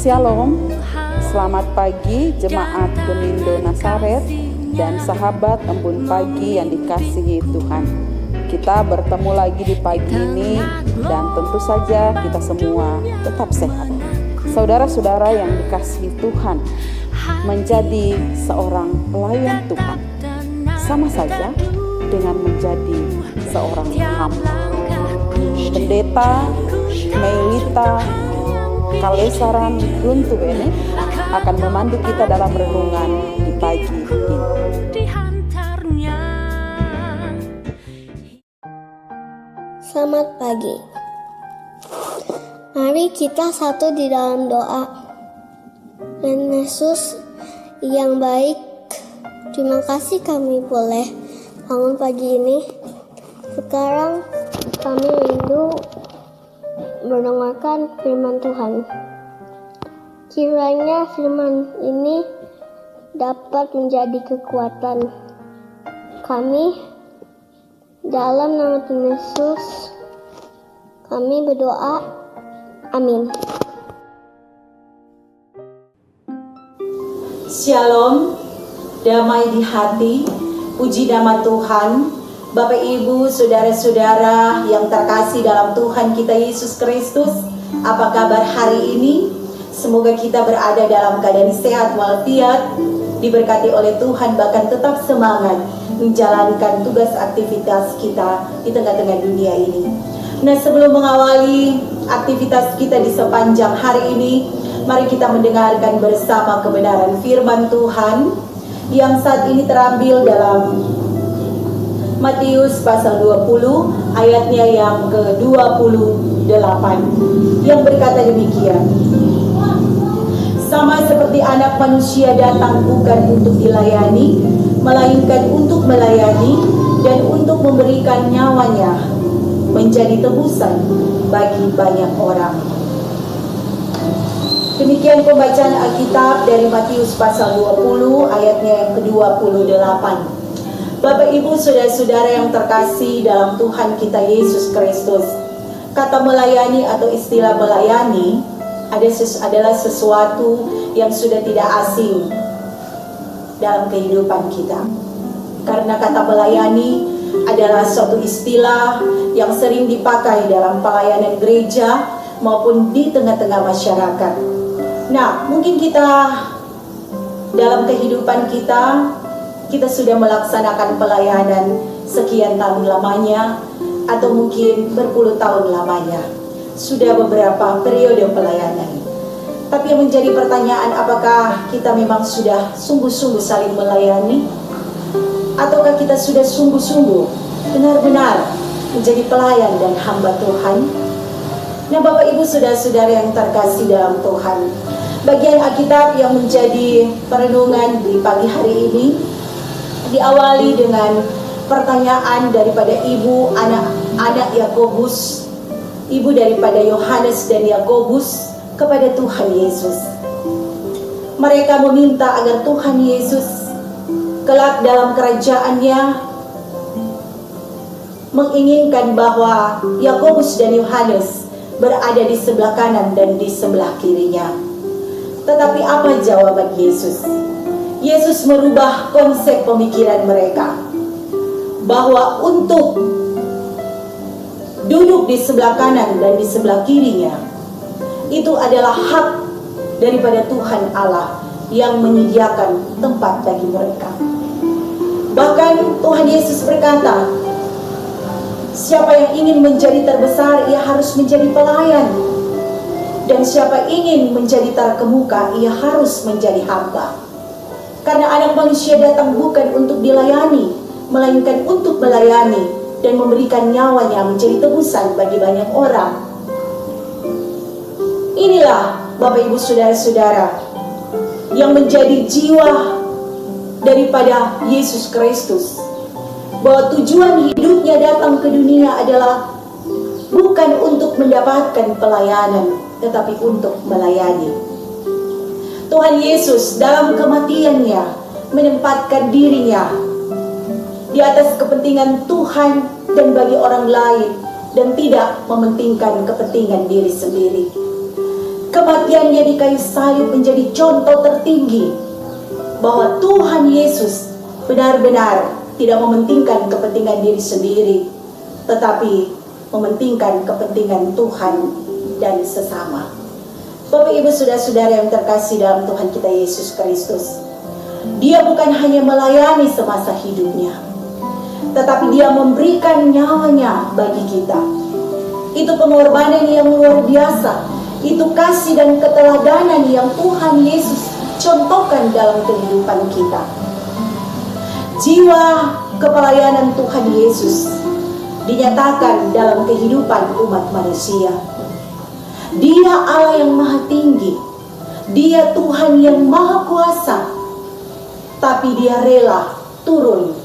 Shalom, selamat pagi jemaat Gemindo Nazaret dan sahabat embun pagi yang dikasihi Tuhan. Kita bertemu lagi di pagi ini dan tentu saja kita semua tetap sehat. Saudara-saudara yang dikasihi Tuhan, menjadi seorang pelayan Tuhan sama saja dengan menjadi seorang hamba. Pendeta Melita Kalesaran Luntubene akan memandu kita dalam renungan di pagi ini. Selamat pagi. Mari kita satu di dalam doa. Dan Yesus yang baik, terima kasih kami boleh bangun pagi ini. Sekarang kami rindu mendengarkan firman Tuhan. Kiranya firman ini dapat menjadi kekuatan kami. Dalam nama Tuhan Yesus kami berdoa. Amin. Shalom, damai di hati, puji nama Tuhan. Bapak Ibu, saudara-saudara yang terkasih dalam Tuhan kita Yesus Kristus, apa kabar hari ini? Semoga kita berada dalam keadaan sehat walafiat, diberkati oleh Tuhan, bahkan tetap semangat menjalankan tugas aktivitas kita di tengah-tengah dunia ini. Nah, sebelum mengawali aktivitas kita di sepanjang hari ini, mari kita mendengarkan bersama kebenaran firman Tuhan yang saat ini terambil dalam Matius pasal 20 ayatnya yang ke-28 yang berkata demikian. Sama seperti anak manusia datang bukan untuk dilayani, melainkan untuk melayani dan untuk memberikan nyawanya menjadi tebusan bagi banyak orang. Demikian pembacaan Alkitab dari Matius pasal 20 ayatnya yang ke-28. Bapak Ibu saudara-saudara yang terkasih dalam Tuhan kita Yesus Kristus, kata melayani atau istilah melayani adalah sesuatu yang sudah tidak asing dalam kehidupan kita. Karena kata melayani adalah suatu istilah yang sering dipakai dalam pelayanan gereja maupun di tengah-tengah masyarakat. Nah, mungkin kita dalam kehidupan kita sudah melaksanakan pelayanan sekian tahun lamanya, atau mungkin berpuluh tahun lamanya. Sudah beberapa periode pelayanan. Tapi yang menjadi pertanyaan, apakah kita memang sudah sungguh-sungguh saling melayani? Ataukah kita sudah sungguh-sungguh benar-benar menjadi pelayan dan hamba Tuhan? Nah, Bapak Ibu saudara-saudara yang terkasih dalam Tuhan, bagian Alkitab yang menjadi perenungan di pagi hari ini diawali dengan pertanyaan daripada ibu anak Yakobus, ibu daripada Yohanes dan Yakobus kepada Tuhan Yesus. Mereka meminta agar Tuhan Yesus kelak dalam kerajaannya menginginkan bahwa Yakobus dan Yohanes berada di sebelah kanan dan di sebelah kirinya. Tetapi apa jawaban Yesus? Yesus merubah konsep pemikiran mereka bahwa untuk duduk di sebelah kanan dan di sebelah kirinya itu adalah hak daripada Tuhan Allah yang menyediakan tempat bagi mereka. Bahkan Tuhan Yesus berkata, siapa yang ingin menjadi terbesar, ia harus menjadi pelayan. Dan siapa ingin menjadi terkemuka, ia harus menjadi hamba. Karena anak manusia datang bukan untuk dilayani, melainkan untuk melayani dan memberikan nyawanya menjadi tebusan bagi banyak orang. Inilah Bapak Ibu saudara-saudara yang menjadi jiwa daripada Yesus Kristus, bahwa tujuan hidupnya datang ke dunia adalah bukan untuk mendapatkan pelayanan, tetapi untuk melayani. Tuhan Yesus dalam kematiannya menempatkan dirinya di atas kepentingan Tuhan dan bagi orang lain dan tidak mementingkan kepentingan diri sendiri. Kematiannya di kayu salib menjadi contoh tertinggi bahwa Tuhan Yesus benar-benar tidak mementingkan kepentingan diri sendiri, tetapi mementingkan kepentingan Tuhan dan sesama. Bapak Ibu saudara-saudara yang terkasih dalam Tuhan kita Yesus Kristus, Dia bukan hanya melayani semasa hidupnya, tetapi Dia memberikan nyawanya bagi kita. Itu pengorbanan yang luar biasa, itu kasih dan keteladanan yang Tuhan Yesus contohkan dalam kehidupan kita. Jiwa kepelayanan Tuhan Yesus dinyatakan dalam kehidupan umat manusia. Dia Allah yang maha tinggi, Dia Tuhan yang maha kuasa, tapi Dia rela turun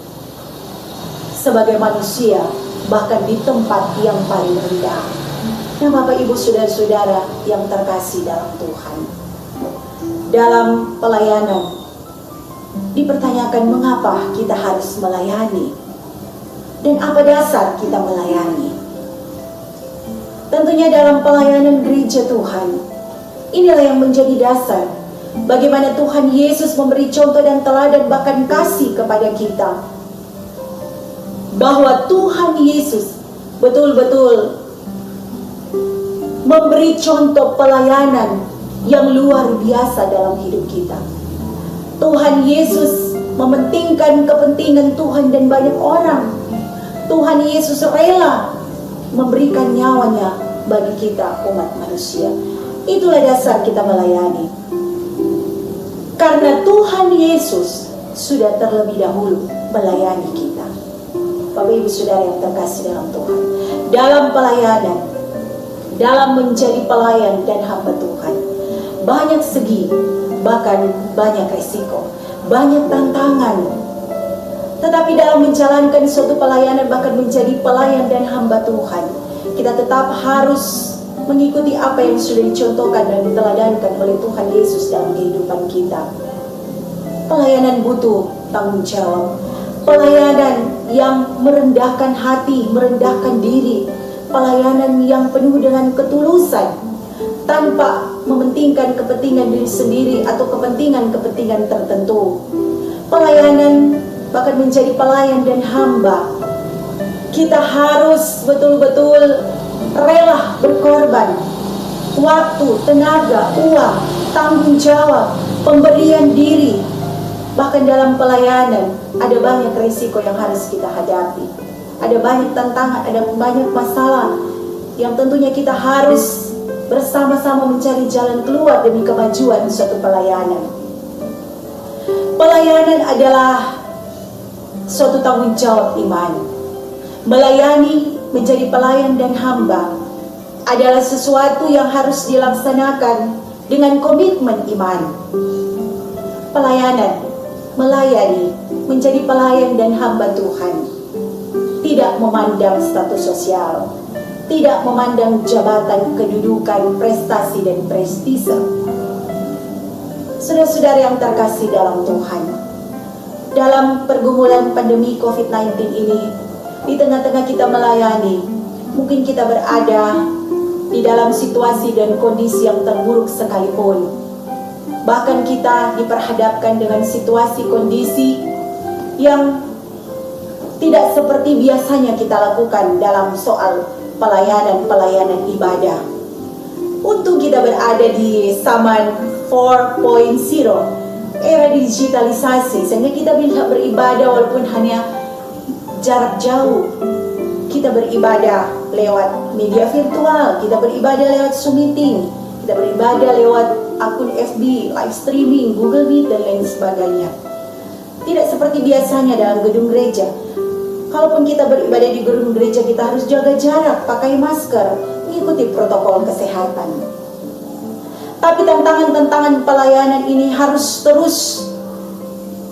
sebagai manusia, bahkan di tempat yang paling rendah. Nah, Bapak Ibu saudara-saudara yang terkasih dalam Tuhan, dalam pelayanan dipertanyakan mengapa kita harus melayani dan apa dasar kita melayani. Tentunya dalam pelayanan gereja Tuhan, inilah yang menjadi dasar bagaimana Tuhan Yesus memberi contoh dan teladan bahkan kasih kepada kita, bahwa Tuhan Yesus betul-betul memberi contoh pelayanan yang luar biasa dalam hidup kita. Tuhan Yesus mementingkan kepentingan Tuhan dan banyak orang. Tuhan Yesus rela memberikan nyawanya bagi kita umat manusia. Itulah dasar kita melayani. Karena Tuhan Yesus sudah terlebih dahulu melayani kita. Bapak Ibu Saudara yang terkasih dalam Tuhan, dalam pelayanan, dalam menjadi pelayan dan hamba Tuhan, banyak segi, bahkan banyak resiko, banyak tantangan. Tetapi dalam menjalankan suatu pelayanan, bahkan menjadi pelayan dan hamba Tuhan, kita tetap harus mengikuti apa yang sudah dicontohkan dan diteladankan oleh Tuhan Yesus dalam kehidupan kita. Pelayanan butuh tanggung jawab, pelayanan yang merendahkan hati, merendahkan diri, pelayanan yang penuh dengan ketulusan, tanpa mementingkan kepentingan diri sendiri atau kepentingan-kepentingan tertentu. Pelayanan bahkan menjadi pelayan dan hamba, kita harus betul-betul rela berkorban waktu, tenaga, uang, tanggung jawab, pemberian diri. Bahkan dalam pelayanan ada banyak risiko yang harus kita hadapi, ada banyak tantangan, ada banyak masalah yang tentunya kita harus bersama-sama mencari jalan keluar demi kemajuan suatu pelayanan. Pelayanan adalah suatu tanggung jawab iman. Melayani, menjadi pelayan dan hamba adalah sesuatu yang harus dilaksanakan dengan komitmen iman. Pelayanan, melayani, menjadi pelayan dan hamba Tuhan tidak memandang status sosial, tidak memandang jabatan, kedudukan, prestasi dan prestise. Saudara-saudara yang terkasih dalam Tuhan, dalam pergumulan pandemi COVID-19 ini, di tengah-tengah kita melayani, mungkin kita berada di dalam situasi dan kondisi yang terburuk sekalipun. Bahkan kita diperhadapkan dengan situasi kondisi yang tidak seperti biasanya kita lakukan dalam soal pelayanan ibadah. Untung kita berada di zaman 4.0, era digitalisasi, sehingga kita bisa beribadah walaupun hanya jarak jauh. Kita beribadah lewat media virtual, kita beribadah lewat Zoom meeting, kita beribadah lewat akun FB, live streaming, Google Meet dan lain sebagainya. Tidak seperti biasanya dalam gedung gereja. Kalaupun kita beribadah di gedung gereja, kita harus jaga jarak, pakai masker, mengikuti protokol kesehatan. Tapi tantangan-tantangan pelayanan ini harus terus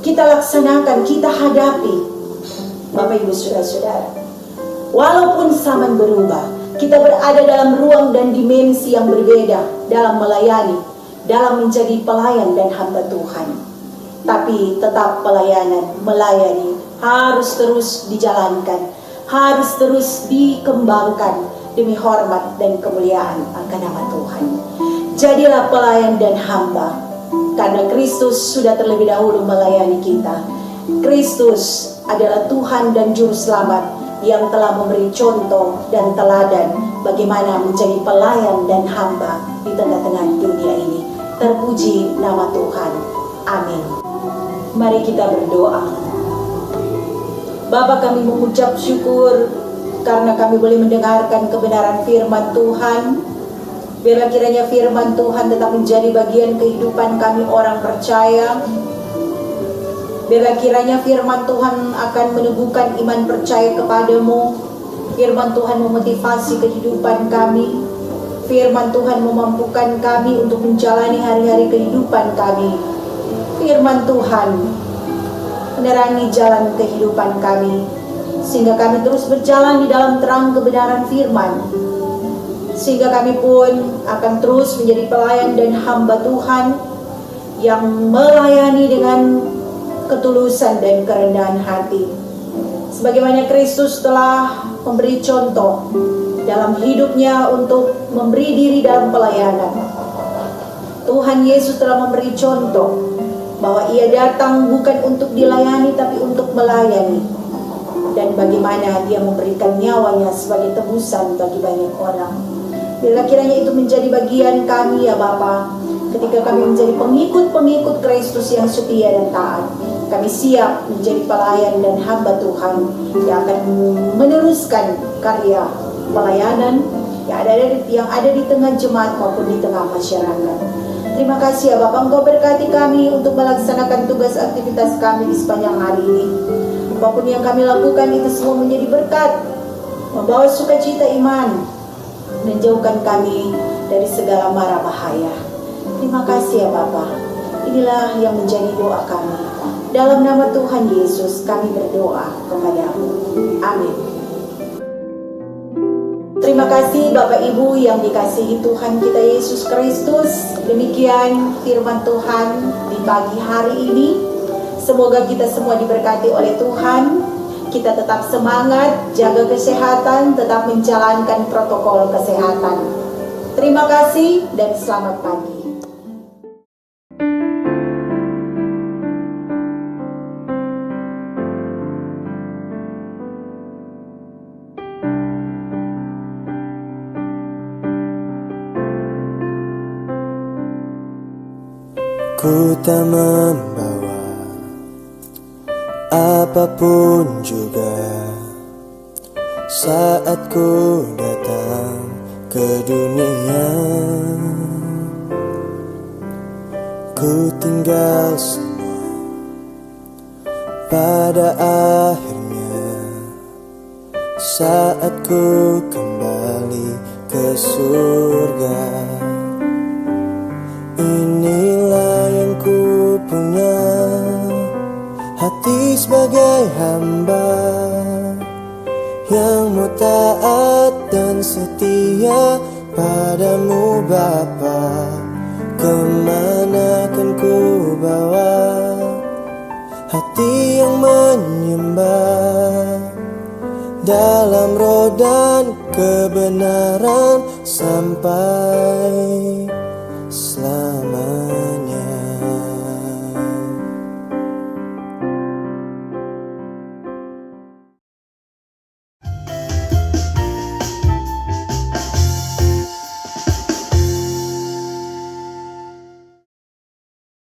kita laksanakan, kita hadapi. Bapak Ibu saudara-saudara, walaupun zaman berubah, kita berada dalam ruang dan dimensi yang berbeda dalam melayani, dalam menjadi pelayan dan hamba Tuhan. Tapi tetap pelayanan, melayani harus terus dijalankan, harus terus dikembangkan demi hormat dan kemuliaan akan nama Tuhan. Jadilah pelayan dan hamba, karena Kristus sudah terlebih dahulu melayani kita. Kristus adalah Tuhan dan Juru Selamat yang telah memberi contoh dan teladan bagaimana menjadi pelayan dan hamba di tengah-tengah dunia ini. Terpuji nama Tuhan. Amin. Mari kita berdoa. Bapa, kami mengucap syukur karena kami boleh mendengarkan kebenaran firman Tuhan. Biarlah kiranya firman Tuhan tetap menjadi bagian kehidupan kami orang percaya. Biarlah kiranya firman Tuhan akan meneguhkan iman percaya kepadamu. Firman Tuhan memotivasi kehidupan kami. Firman Tuhan memampukan kami untuk menjalani hari-hari kehidupan kami. Firman Tuhan menerangi jalan kehidupan kami, sehingga kami terus berjalan di dalam terang kebenaran firman, sehingga kami pun akan terus menjadi pelayan dan hamba Tuhan yang melayani dengan ketulusan dan kerendahan hati, sebagaimana Kristus telah memberi contoh dalam hidupnya untuk memberi diri dalam pelayanan. Tuhan Yesus telah memberi contoh bahwa ia datang bukan untuk dilayani tapi untuk melayani, dan bagaimana dia memberikan nyawanya sebagai tebusan bagi banyak orang. Bila kiranya itu menjadi bagian kami ya Bapa, ketika kami menjadi pengikut-pengikut Kristus yang setia dan taat, kami siap menjadi pelayan dan hamba Tuhan yang akan meneruskan karya pelayanan yang ada di tengah jemaat maupun di tengah masyarakat. Terima kasih ya Bapak, Engkau berkati kami untuk melaksanakan tugas aktivitas kami di sepanjang hari ini. Apapun yang kami lakukan itu semua menjadi berkat, membawa sukacita iman, menjauhkan kami dari segala mara bahaya. Terima kasih ya Bapak. Inilah yang menjadi doa kami. Dalam nama Tuhan Yesus kami berdoa kepadamu. Amin. Terima kasih Bapak Ibu yang dikasihi Tuhan kita Yesus Kristus. Demikian firman Tuhan di pagi hari ini. Semoga kita semua diberkati oleh Tuhan. Kita tetap semangat, jaga kesehatan, tetap menjalankan protokol kesehatan. Terima kasih dan selamat pagi. Ku tak membawa apapun juga saat ku datang ke dunia. Ku tinggal semua pada akhirnya saat ku kembali ke surga. Inilah yang ku punya, hati sebagai hamba yang mau taat dan setia padamu Bapa. Kemana kan ku bawa hati yang menyembah dalam roh dan kebenaran sampai